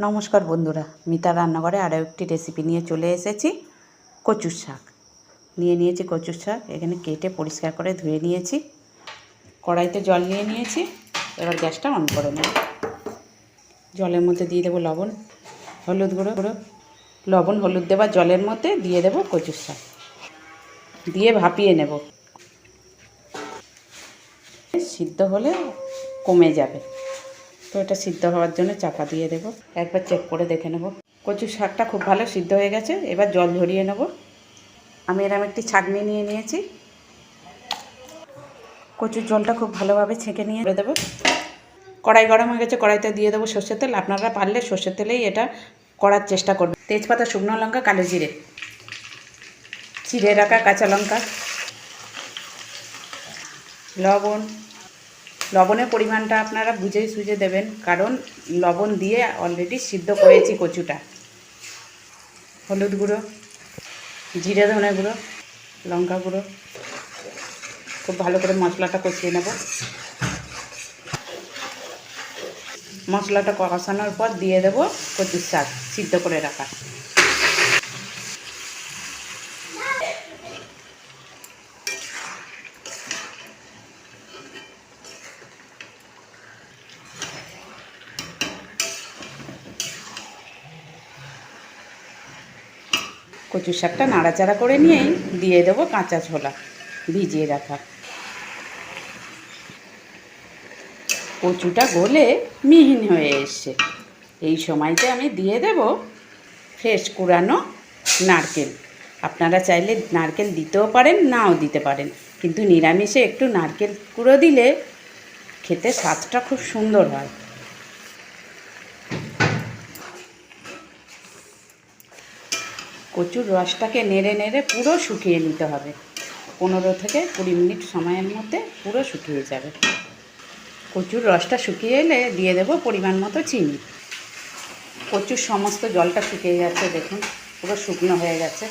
নমস্কার বন্ধুরা, মিতা রান্নাঘরে আরও একটি রেসিপি নিয়ে চলে এসেছি। কচুর শাক নিয়ে নিয়েছি। কচুর শাক এখানে কেটে পরিষ্কার করে ধুয়ে নিয়েছি। কড়াইতে জল নিয়ে নিয়েছি। এবার গ্যাসটা অন করে নেব। জলের মধ্যে দিয়ে দেবো লবণ, হলুদ গুঁড়ো। লবণ হলুদ দেওয়া জলের মধ্যে দিয়ে দেবো কচুর শাক, দিয়ে ভাপিয়ে নেব। সিদ্ধ হলে কমে যাবে, তো এটা সিদ্ধ হওয়ার জন্য চাপা দিয়ে দেবো। একবার চেক করে দেখে নেব। কচুর শাকটা খুব ভালো সিদ্ধ হয়ে গেছে। এবার জল ঝরিয়ে নেব। আমি এরকম একটি ছাঁকনি নিয়ে নিয়েছি। কচুর জলটা খুব ভালোভাবে ছেঁকে নিয়ে দেবো। কড়াই গরম হয়ে গেছে, কড়াইতে দিয়ে দেবো সর্ষের তেল। আপনারা পারলে সর্ষের তেলেই এটা করার চেষ্টা করবেন। তেজপাতা, শুকনো লঙ্কা, কালো জিরে, চিড়ে রাখা কাঁচা লঙ্কা, লবণের পরিমাণটা আপনারা বুঝে সুঝে দেবেন, কারণ লবণ দিয়ে অলরেডি সিদ্ধ করেছি কচুটা। হলুদ গুঁড়ো, জিরে ধনে গুঁড়ো, লঙ্কা গুঁড়ো। খুব ভালো করে মশলাটা কষিয়ে নেব। মশলাটা কষানোর পর দিয়ে দেব কচুর শাক সিদ্ধ করে রাখা। কচুর শাকটা নাড়াচাড়া করে নিয়েই দিয়ে দেবো কাঁচা ছোলা ভিজিয়ে রাখা। কচুটা গলে মিহিন হয়ে এসছে। এই সময়তে আমি দিয়ে দেব ফ্রেশ কুড়ানো নারকেল। আপনারা চাইলে নারকেল দিতেও পারেন, নাও দিতে পারেন, কিন্তু নিরামিষে একটু নারকেল কুড়ো দিলে খেতে স্বাদটা খুব সুন্দর হয়। কচুর রসটাকে নেড়ে নেড়ে পুরো শুকিয়ে নিতে হবে। 15 থেকে 20 মিনিট সময়ের মধ্যে পুরো শুকিয়ে যাবে। কচুর রসটা শুকিয়ে এলে দিয়ে দেব পরিমাণ মতো চিনি। কচুর সমস্ত জলটা শুকিয়ে গেছে, দেখুন পুরো শুকনো হয়ে গেছে।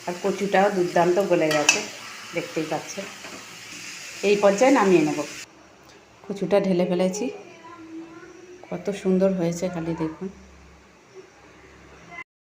আর কচুটাও দুর্দান্ত গলে গেছে, দেখতেই পাচ্ছেন। এই পর্যায়ে নামিয়ে নেব। কচুটা ঢেলে ফেলেছি, কত সুন্দর হয়েছে খালি দেখুন।